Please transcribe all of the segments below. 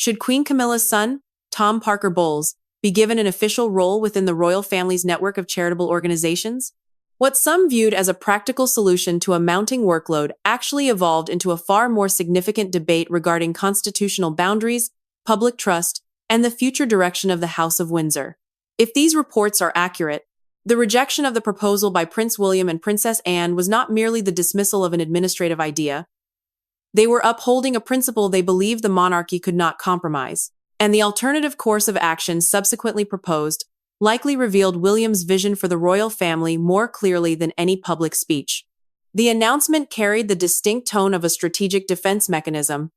Should Queen Camilla's son, Tom Parker Bowles, be given an official role within the royal family's network of charitable organizations? What some viewed as a practical solution to a mounting workload actually evolved into a far more significant debate regarding constitutional boundaries, public trust, and the future direction of the House of Windsor. If these reports are accurate, the rejection of the proposal by Prince William and Princess Anne was not merely the dismissal of an administrative idea. They were upholding a principle they believed the monarchy could not compromise, and the alternative course of action subsequently proposed likely revealed William's vision for the royal family more clearly than any public speech. The announcement carried the distinct tone of a strategic defense mechanism,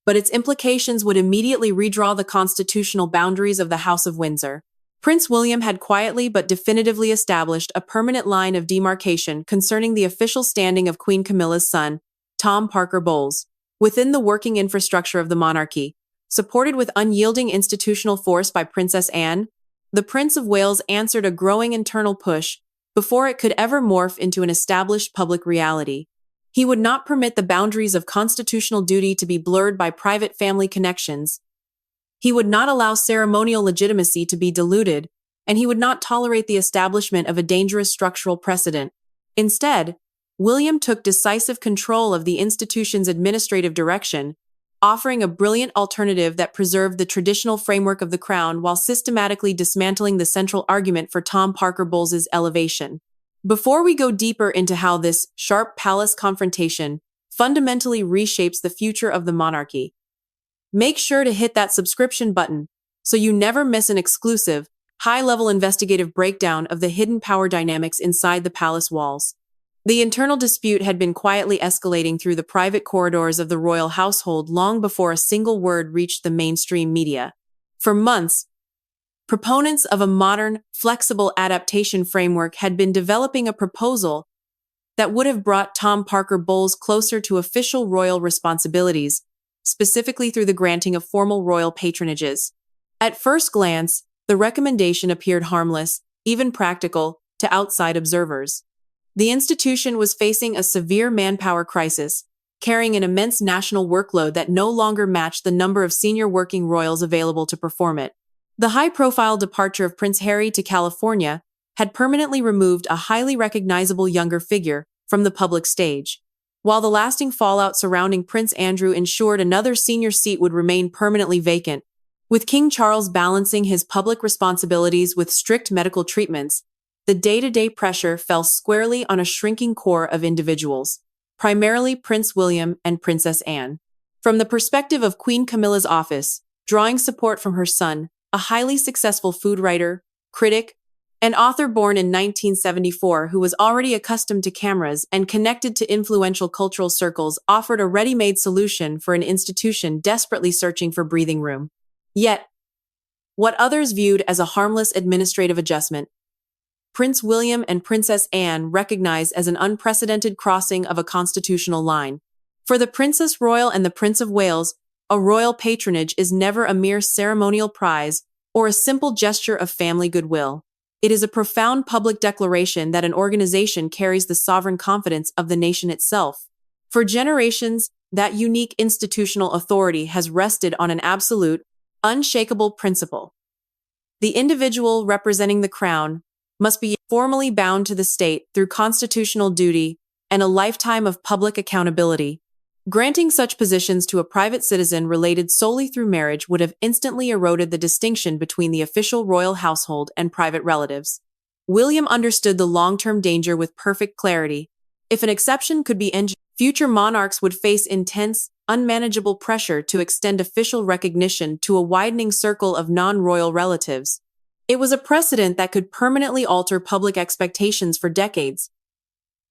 but its implications would immediately redraw the constitutional boundaries of the House of Windsor. Prince William had quietly but definitively established a permanent line of demarcation concerning the official standing of Queen Camilla's son, Tom Parker Bowles, within the working infrastructure of the monarchy. Supported with unyielding institutional force by Princess Anne, the Prince of Wales answered a growing internal push before it could ever morph into an established public reality. He would not permit the boundaries of constitutional duty to be blurred by private family connections. He would not allow ceremonial legitimacy to be diluted, and he would not tolerate the establishment of a dangerous structural precedent. Instead, William took decisive control of the institution's administrative direction, offering a brilliant alternative that preserved the traditional framework of the crown while systematically dismantling the central argument for Tom Parker Bowles' elevation. Before we go deeper into how this sharp palace confrontation fundamentally reshapes the future of the monarchy, make sure to hit that subscription button so you never miss an exclusive, high-level investigative breakdown of the hidden power dynamics inside the palace walls. The internal dispute had been quietly escalating through the private corridors of the royal household long before a single word reached the mainstream media. For months, proponents of a modern, flexible adaptation framework had been developing a proposal that would have brought Tom Parker Bowles closer to official royal responsibilities, specifically through the granting of formal royal patronages. At first glance, the recommendation appeared harmless, even practical, to outside observers. The institution was facing a severe manpower crisis, carrying an immense national workload that no longer matched the number of senior working royals available to perform it. The high-profile departure of Prince Harry to California had permanently removed a highly recognizable younger figure from the public stage, while the lasting fallout surrounding Prince Andrew ensured another senior seat would remain permanently vacant. With King Charles balancing his public responsibilities with strict medical treatments, the day-to-day pressure fell squarely on a shrinking core of individuals, primarily Prince William and Princess Anne. From the perspective of Queen Camilla's office, drawing support from her son, a highly successful food writer, critic, and author born in 1974 who was already accustomed to cameras and connected to influential cultural circles, offered a ready-made solution for an institution desperately searching for breathing room. Yet, what others viewed as a harmless administrative adjustment, Prince William and Princess Anne recognized as an unprecedented crossing of a constitutional line. For the Princess Royal and the Prince of Wales, a royal patronage is never a mere ceremonial prize or a simple gesture of family goodwill. It is a profound public declaration that an organization carries the sovereign confidence of the nation itself. For generations, that unique institutional authority has rested on an absolute, unshakable principle. The individual representing the crown must be formally bound to the state through constitutional duty and a lifetime of public accountability. Granting such positions to a private citizen related solely through marriage would have instantly eroded the distinction between the official royal household and private relatives. William understood the long-term danger with perfect clarity. If an exception could be engineered, future monarchs would face intense, unmanageable pressure to extend official recognition to a widening circle of non-royal relatives. It was a precedent that could permanently alter public expectations for decades,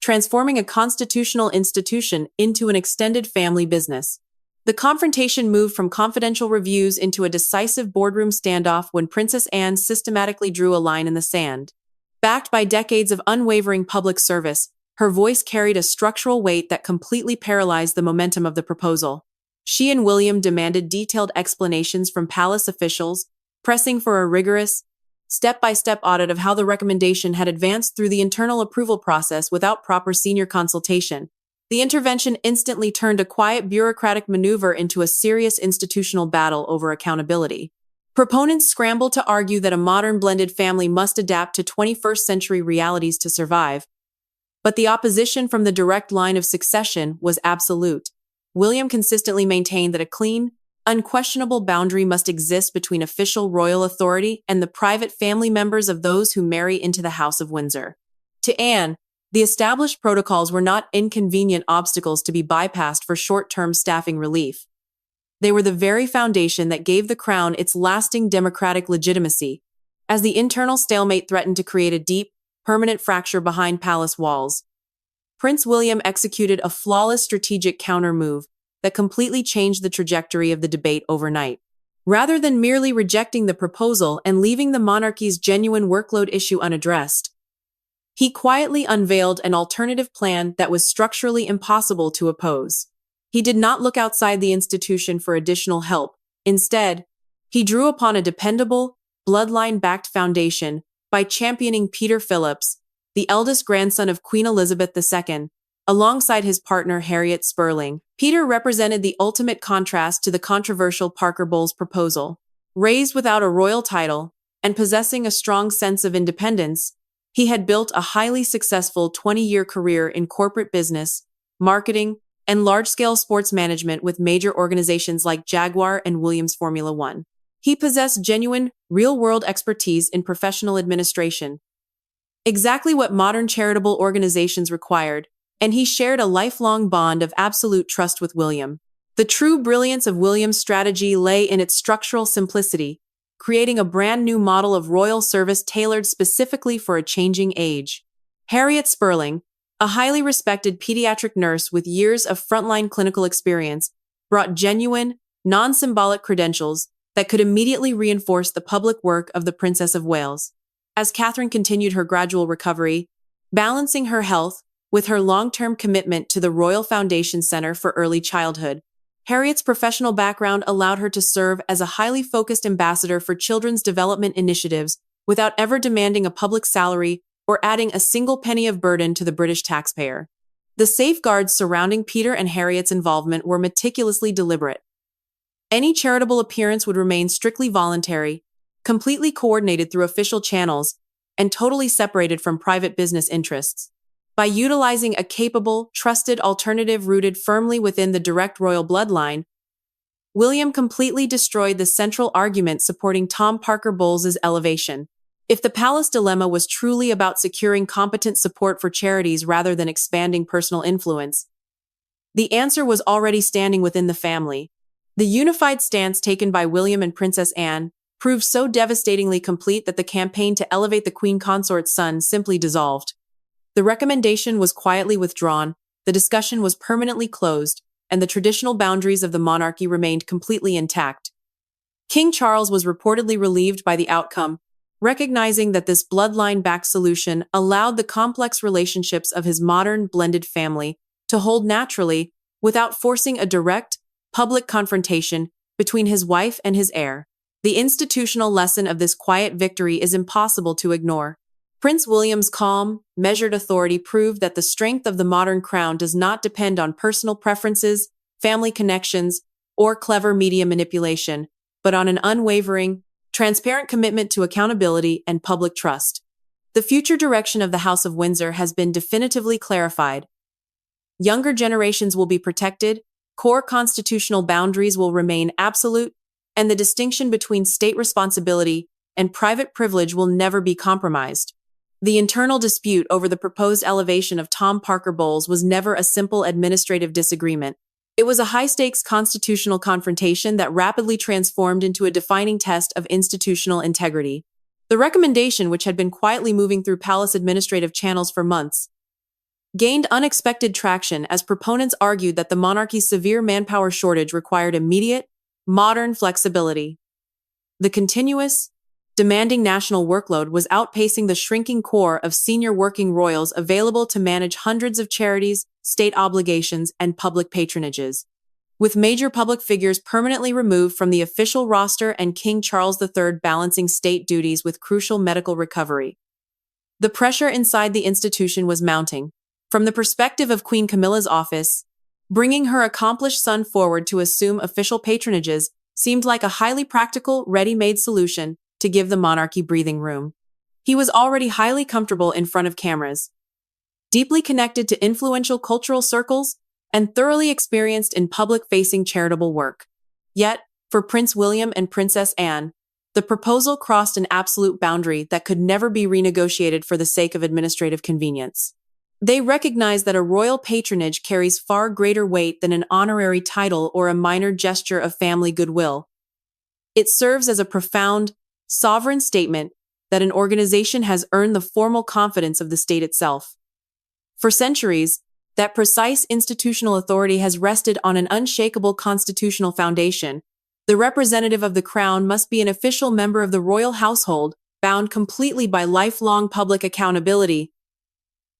transforming a constitutional institution into an extended family business. The confrontation moved from confidential reviews into a decisive boardroom standoff when Princess Anne systematically drew a line in the sand. Backed by decades of unwavering public service, her voice carried a structural weight that completely paralyzed the momentum of the proposal. She and William demanded detailed explanations from palace officials, pressing for a rigorous, step-by-step audit of how the recommendation had advanced through the internal approval process without proper senior consultation. The intervention instantly turned a quiet bureaucratic maneuver into a serious institutional battle over accountability. Proponents scrambled to argue that a modern blended family must adapt to 21st century realities to survive, but the opposition from the direct line of succession was absolute. William consistently maintained that a clean, unquestionable boundary must exist between official royal authority and the private family members of those who marry into the House of Windsor. To Anne, the established protocols were not inconvenient obstacles to be bypassed for short-term staffing relief. They were the very foundation that gave the crown its lasting democratic legitimacy, as the internal stalemate threatened to create a deep, permanent fracture behind palace walls. Prince William executed a flawless strategic counter-move that completely changed the trajectory of the debate overnight. Rather than merely rejecting the proposal and leaving the monarchy's genuine workload issue unaddressed, he quietly unveiled an alternative plan that was structurally impossible to oppose. He did not look outside the institution for additional help. Instead, he drew upon a dependable, bloodline-backed foundation by championing Peter Phillips, the eldest grandson of Queen Elizabeth II, alongside his partner Harriet Spurling. Peter represented the ultimate contrast to the controversial Parker Bowles proposal. Raised without a royal title and possessing a strong sense of independence, he had built a highly successful 20-year career in corporate business, marketing, and large-scale sports management with major organizations like Jaguar and Williams Formula One. He possessed genuine, real-world expertise in professional administration, exactly what modern charitable organizations required, and he shared a lifelong bond of absolute trust with William. The true brilliance of William's strategy lay in its structural simplicity, creating a brand new model of royal service tailored specifically for a changing age. Harriet Spurling, a highly respected pediatric nurse with years of frontline clinical experience, brought genuine, non-symbolic credentials that could immediately reinforce the public work of the Princess of Wales. As Catherine continued her gradual recovery, balancing her health with her long-term commitment to the Royal Foundation Center for Early Childhood, Harriet's professional background allowed her to serve as a highly focused ambassador for children's development initiatives without ever demanding a public salary or adding a single penny of burden to the British taxpayer. The safeguards surrounding Peter and Harriet's involvement were meticulously deliberate. Any charitable appearance would remain strictly voluntary, completely coordinated through official channels, and totally separated from private business interests. By utilizing a capable, trusted alternative rooted firmly within the direct royal bloodline, William completely destroyed the central argument supporting Tom Parker Bowles' elevation. If the palace dilemma was truly about securing competent support for charities rather than expanding personal influence, the answer was already standing within the family. The unified stance taken by William and Princess Anne proved so devastatingly complete that the campaign to elevate the Queen Consort's son simply dissolved. The recommendation was quietly withdrawn, the discussion was permanently closed, and the traditional boundaries of the monarchy remained completely intact. King Charles was reportedly relieved by the outcome, recognizing that this bloodline-backed solution allowed the complex relationships of his modern blended family to hold naturally without forcing a direct, public confrontation between his wife and his heir. The institutional lesson of this quiet victory is impossible to ignore. Prince William's calm, measured authority proved that the strength of the modern crown does not depend on personal preferences, family connections, or clever media manipulation, but on an unwavering, transparent commitment to accountability and public trust. The future direction of the House of Windsor has been definitively clarified. Younger generations will be protected, core constitutional boundaries will remain absolute, and the distinction between state responsibility and private privilege will never be compromised. The internal dispute over the proposed elevation of Tom Parker Bowles was never a simple administrative disagreement. It was a high-stakes constitutional confrontation that rapidly transformed into a defining test of institutional integrity. The recommendation, which had been quietly moving through palace administrative channels for months, gained unexpected traction as proponents argued that the monarchy's severe manpower shortage required immediate, modern flexibility. The continuous, demanding national workload was outpacing the shrinking core of senior working royals available to manage hundreds of charities, state obligations, and public patronages. With major public figures permanently removed from the official roster and King Charles III balancing state duties with crucial medical recovery, the pressure inside the institution was mounting. From the perspective of Queen Camilla's office, bringing her accomplished son forward to assume official patronages seemed like a highly practical, ready-made solution to give the monarchy breathing room. He was already highly comfortable in front of cameras, deeply connected to influential cultural circles, and thoroughly experienced in public-facing charitable work. Yet, for Prince William and Princess Anne, the proposal crossed an absolute boundary that could never be renegotiated for the sake of administrative convenience. They recognize that a royal patronage carries far greater weight than an honorary title or a minor gesture of family goodwill. It serves as a profound, sovereign statement that an organization has earned the formal confidence of the state itself. For centuries, that precise institutional authority has rested on an unshakable constitutional foundation. The representative of the crown must be an official member of the royal household, bound completely by lifelong public accountability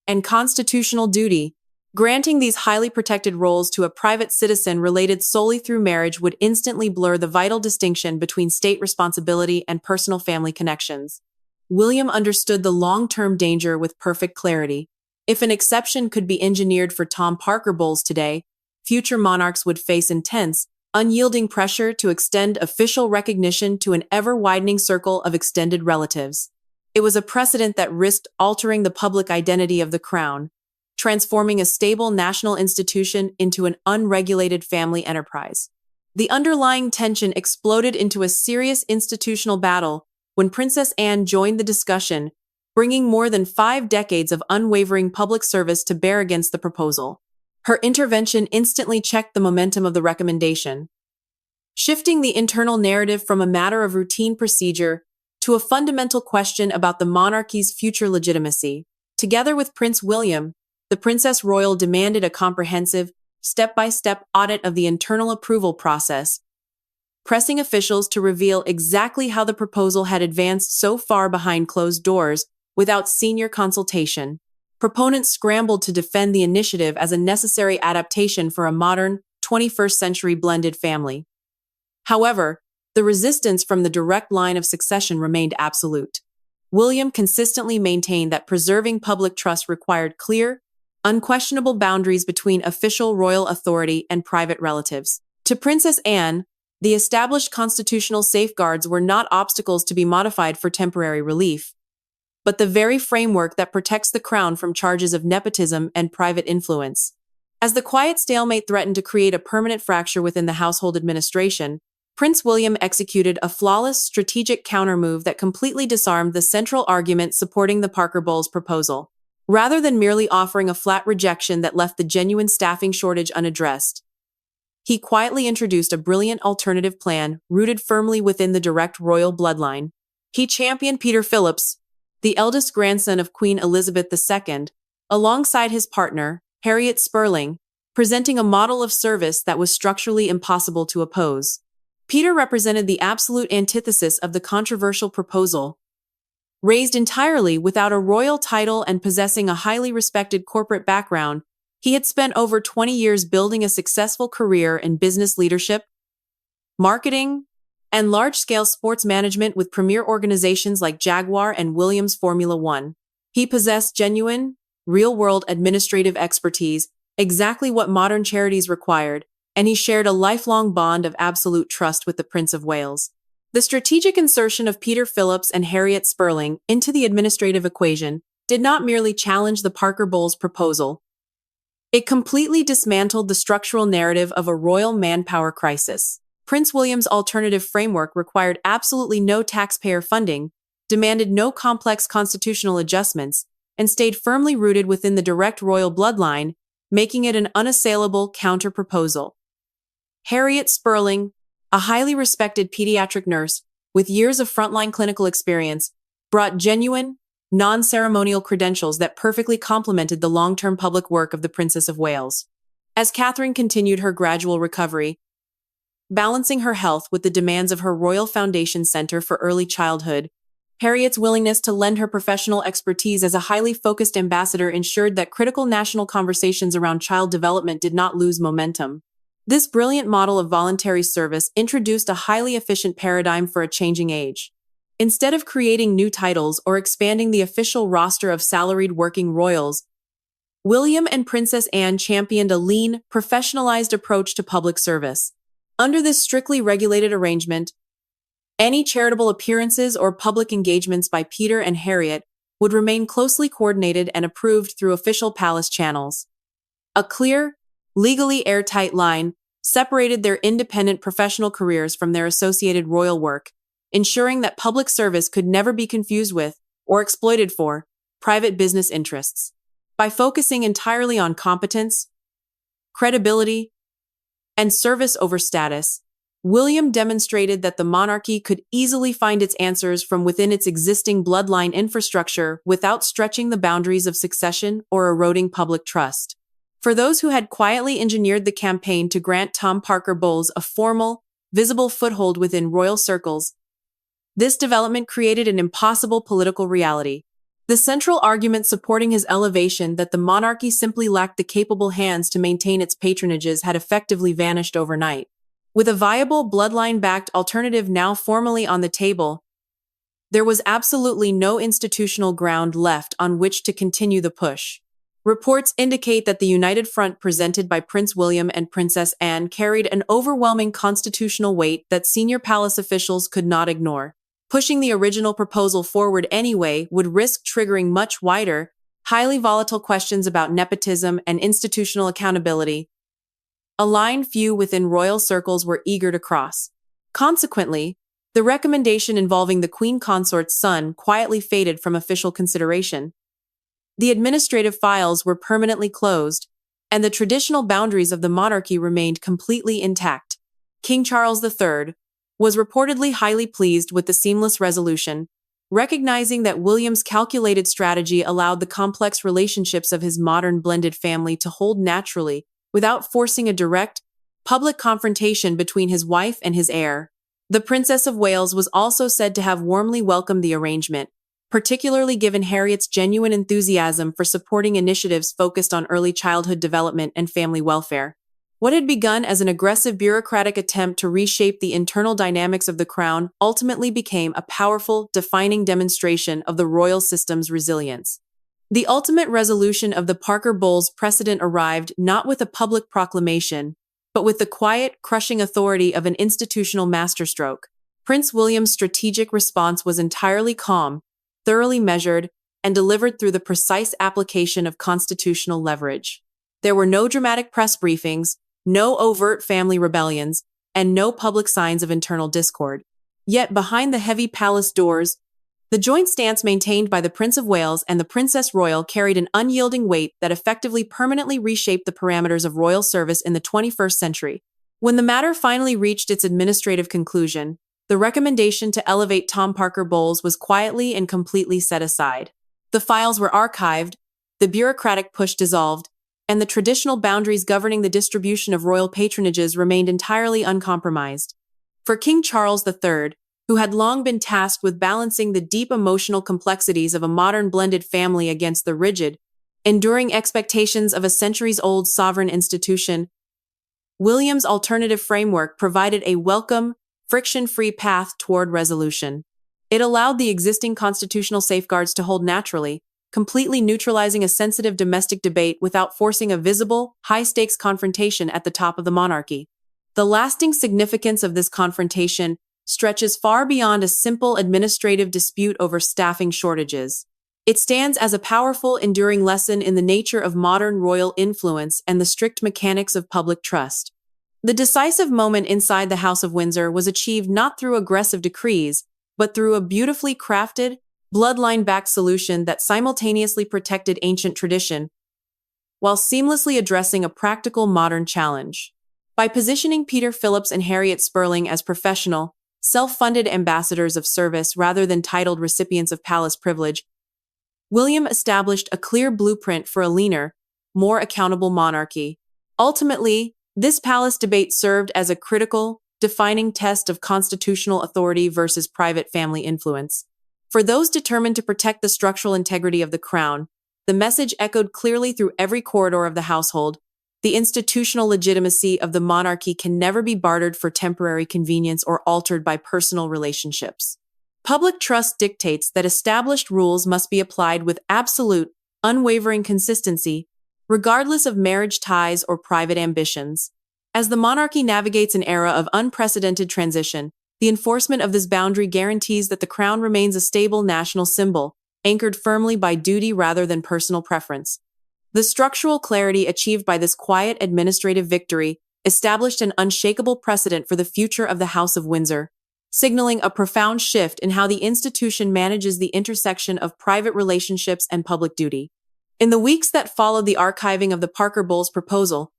and constitutional duty. Granting these highly protected roles to a private citizen related solely through marriage would instantly blur the vital distinction between state responsibility and personal family connections. William understood the long-term danger with perfect clarity. If an exception could be engineered for Tom Parker Bowles today, future monarchs would face intense, unyielding pressure to extend official recognition to an ever-widening circle of extended relatives. It was a precedent that risked altering the public identity of the crown, transforming a stable national institution into an unregulated family enterprise. The underlying tension exploded into a serious institutional battle when Princess Anne joined the discussion, bringing more than 5 decades of unwavering public service to bear against the proposal. Her intervention instantly checked the momentum of the recommendation, shifting the internal narrative from a matter of routine procedure to a fundamental question about the monarchy's future legitimacy. Together with Prince William, the Princess Royal demanded a comprehensive, step-by-step audit of the internal approval process, pressing officials to reveal exactly how the proposal had advanced so far behind closed doors without senior consultation. Proponents scrambled to defend the initiative as a necessary adaptation for a modern, 21st-century blended family. However, the resistance from the direct line of succession remained absolute. William consistently maintained that preserving public trust required clear, unquestionable boundaries between official royal authority and private relatives. To Princess Anne, the established constitutional safeguards were not obstacles to be modified for temporary relief, but the very framework that protects the crown from charges of nepotism and private influence. As the quiet stalemate threatened to create a permanent fracture within the household administration, Prince William executed a flawless strategic countermove that completely disarmed the central argument supporting the Parker Bowles proposal. Rather than merely offering a flat rejection that left the genuine staffing shortage unaddressed, he quietly introduced a brilliant alternative plan rooted firmly within the direct royal bloodline. He championed Peter Phillips, the eldest grandson of Queen Elizabeth II, alongside his partner, Harriet Spurling, presenting a model of service that was structurally impossible to oppose. Peter represented the absolute antithesis of the controversial proposal. Raised entirely without a royal title and possessing a highly respected corporate background, he had spent over 20 years building a successful career in business leadership, marketing, and large-scale sports management with premier organizations like Jaguar and Williams Formula One. He possessed genuine, real-world administrative expertise, exactly what modern charities required, and he shared a lifelong bond of absolute trust with the Prince of Wales. The strategic insertion of Peter Phillips and Harriet Spurling into the administrative equation did not merely challenge the Parker Bowles proposal. It completely dismantled the structural narrative of a royal manpower crisis. Prince William's alternative framework required absolutely no taxpayer funding, demanded no complex constitutional adjustments, and stayed firmly rooted within the direct royal bloodline, making it an unassailable counter-proposal. Harriet Spurling, a highly respected pediatric nurse with years of frontline clinical experience, brought genuine, non-ceremonial credentials that perfectly complemented the long-term public work of the Princess of Wales. As Catherine continued her gradual recovery, balancing her health with the demands of her Royal Foundation Center for Early Childhood, Harriet's willingness to lend her professional expertise as a highly focused ambassador ensured that critical national conversations around child development did not lose momentum. This brilliant model of voluntary service introduced a highly efficient paradigm for a changing age. Instead of creating new titles or expanding the official roster of salaried working royals, William and Princess Anne championed a lean, professionalized approach to public service. Under this strictly regulated arrangement, any charitable appearances or public engagements by Peter and Harriet would remain closely coordinated and approved through official palace channels. A clear, legally airtight line separated their independent professional careers from their associated royal work, ensuring that public service could never be confused with, or exploited for, private business interests. By focusing entirely on competence, credibility, and service over status, William demonstrated that the monarchy could easily find its answers from within its existing bloodline infrastructure without stretching the boundaries of succession or eroding public trust. For those who had quietly engineered the campaign to grant Tom Parker Bowles a formal, visible foothold within royal circles, this development created an impossible political reality. The central argument supporting his elevation that the monarchy simply lacked the capable hands to maintain its patronages had effectively vanished overnight. With a viable bloodline-backed alternative now formally on the table, there was absolutely no institutional ground left on which to continue the push. Reports indicate that the united front presented by Prince William and Princess Anne carried an overwhelming constitutional weight that senior palace officials could not ignore. Pushing the original proposal forward anyway would risk triggering much wider, highly volatile questions about nepotism and institutional accountability, a line few within royal circles were eager to cross. Consequently, the recommendation involving the Queen Consort's son quietly faded from official consideration. The administrative files were permanently closed, and the traditional boundaries of the monarchy remained completely intact. King Charles III was reportedly highly pleased with the seamless resolution, recognizing that William's calculated strategy allowed the complex relationships of his modern blended family to hold naturally without forcing a direct, public confrontation between his wife and his heir. The Princess of Wales was also said to have warmly welcomed the arrangement, particularly given Harriet's genuine enthusiasm for supporting initiatives focused on early childhood development and family welfare. What had begun as an aggressive bureaucratic attempt to reshape the internal dynamics of the crown ultimately became a powerful, defining demonstration of the royal system's resilience. The ultimate resolution of the Parker Bowles precedent arrived not with a public proclamation, but with the quiet, crushing authority of an institutional masterstroke. Prince William's strategic response was entirely calm, thoroughly measured, and delivered through the precise application of constitutional leverage. There were no dramatic press briefings, no overt family rebellions, and no public signs of internal discord. Yet behind the heavy palace doors, the joint stance maintained by the Prince of Wales and the Princess Royal carried an unyielding weight that effectively permanently reshaped the parameters of royal service in the 21st century. When the matter finally reached its administrative conclusion, the recommendation to elevate Tom Parker Bowles was quietly and completely set aside. The files were archived, the bureaucratic push dissolved, and the traditional boundaries governing the distribution of royal patronages remained entirely uncompromised. For King Charles III, who had long been tasked with balancing the deep emotional complexities of a modern blended family against the rigid, enduring expectations of a centuries-old sovereign institution, William's alternative framework provided a welcome, friction-free path toward resolution. It allowed the existing constitutional safeguards to hold naturally, completely neutralizing a sensitive domestic debate without forcing a visible, high-stakes confrontation at the top of the monarchy. The lasting significance of this confrontation stretches far beyond a simple administrative dispute over staffing shortages. It stands as a powerful, enduring lesson in the nature of modern royal influence and the strict mechanics of public trust. The decisive moment inside the House of Windsor was achieved not through aggressive decrees, but through a beautifully crafted, bloodline-backed solution that simultaneously protected ancient tradition while seamlessly addressing a practical modern challenge. By positioning Peter Phillips and Harriet Spurling as professional, self-funded ambassadors of service rather than titled recipients of palace privilege, William established a clear blueprint for a leaner, more accountable monarchy. Ultimately, this palace debate served as a critical, defining test of constitutional authority versus private family influence. For those determined to protect the structural integrity of the crown, the message echoed clearly through every corridor of the household: the institutional legitimacy of the monarchy can never be bartered for temporary convenience or altered by personal relationships. Public trust dictates that established rules must be applied with absolute, unwavering consistency, regardless of marriage ties or private ambitions. As the monarchy navigates an era of unprecedented transition, the enforcement of this boundary guarantees that the crown remains a stable national symbol, anchored firmly by duty rather than personal preference. The structural clarity achieved by this quiet administrative victory established an unshakable precedent for the future of the House of Windsor, signaling a profound shift in how the institution manages the intersection of private relationships and public duty. In the weeks that followed the archiving of the Parker Bowles proposal,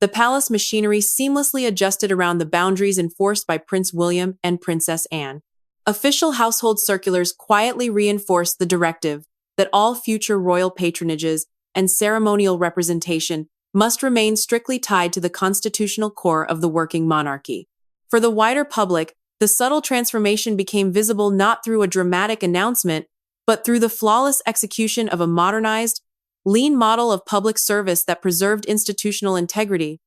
the palace machinery seamlessly adjusted around the boundaries enforced by Prince William and Princess Anne. Official household circulars quietly reinforced the directive that all future royal patronages and ceremonial representation must remain strictly tied to the constitutional core of the working monarchy. For the wider public, the subtle transformation became visible not through a dramatic announcement, but through the flawless execution of a modernized, lean model of public service that preserved institutional integrity.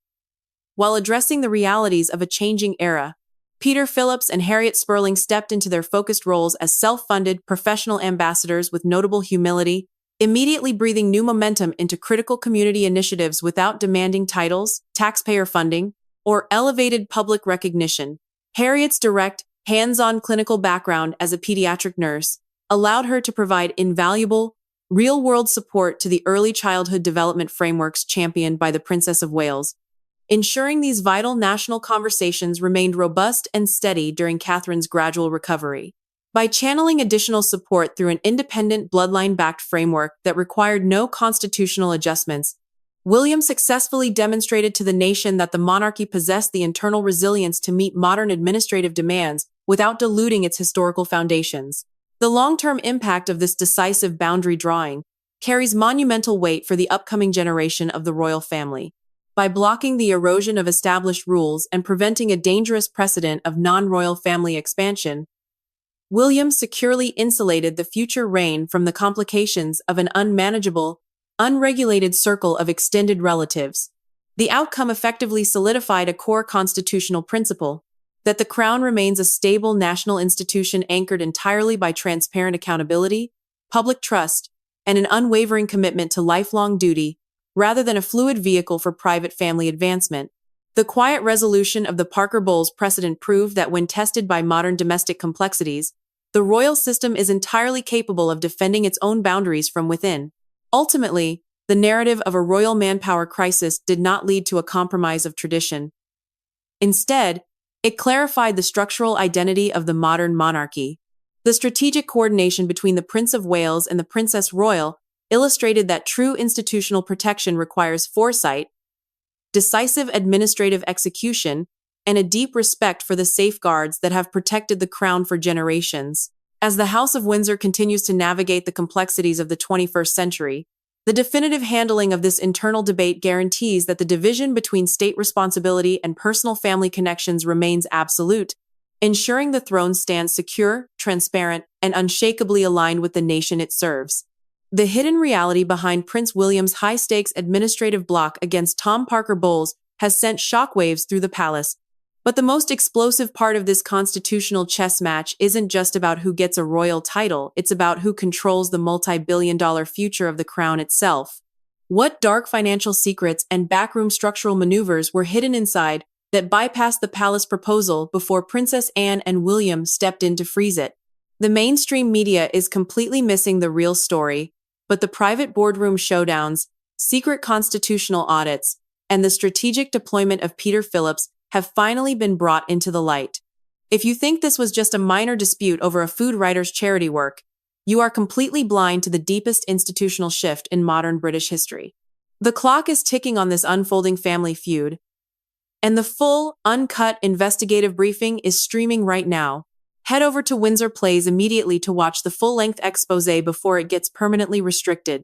While addressing the realities of a changing era, Peter Phillips and Harriet Spurling stepped into their focused roles as self-funded professional ambassadors with notable humility, immediately breathing new momentum into critical community initiatives without demanding titles, taxpayer funding, or elevated public recognition. Harriet's direct, hands-on clinical background as a pediatric nurse allowed her to provide invaluable, real-world support to the early childhood development frameworks championed by the Princess of Wales, ensuring these vital national conversations remained robust and steady during Catherine's gradual recovery. By channeling additional support through an independent bloodline-backed framework that required no constitutional adjustments, William successfully demonstrated to the nation that the monarchy possessed the internal resilience to meet modern administrative demands without diluting its historical foundations. The long-term impact of this decisive boundary drawing carries monumental weight for the upcoming generation of the royal family. By blocking the erosion of established rules and preventing a dangerous precedent of non-royal family expansion, William securely insulated the future reign from the complications of an unmanageable, unregulated circle of extended relatives. The outcome effectively solidified a core constitutional principle that the crown remains a stable national institution anchored entirely by transparent accountability, public trust, and an unwavering commitment to lifelong duty, rather than a fluid vehicle for private family advancement. The quiet resolution of the Parker Bowles precedent proved that when tested by modern domestic complexities, the royal system is entirely capable of defending its own boundaries from within. Ultimately, the narrative of a royal manpower crisis did not lead to a compromise of tradition. Instead, it clarified the structural identity of the modern monarchy. The strategic coordination between the Prince of Wales and the Princess Royal illustrated that true institutional protection requires foresight, decisive administrative execution, and a deep respect for the safeguards that have protected the crown for generations. As the House of Windsor continues to navigate the complexities of the 21st century, the definitive handling of this internal debate guarantees that the division between state responsibility and personal family connections remains absolute, ensuring the throne stands secure, transparent, and unshakably aligned with the nation it serves. The hidden reality behind Prince William's high-stakes administrative block against Tom Parker Bowles has sent shockwaves through the palace. But the most explosive part of this constitutional chess match isn't just about who gets a royal title, it's about who controls the multi-billion-dollar future of the crown itself. What dark financial secrets and backroom structural maneuvers were hidden inside that bypassed the palace proposal before Princess Anne and William stepped in to freeze it? The mainstream media is completely missing the real story, but the private boardroom showdowns, secret constitutional audits, and the strategic deployment of Peter Phillips have finally been brought into the light. If you think this was just a minor dispute over a food writer's charity work, you are completely blind to the deepest institutional shift in modern British history. The clock is ticking on this unfolding family feud, and the full, uncut investigative briefing is streaming right now. Head over to Windsor Plays immediately to watch the full-length exposé before it gets permanently restricted.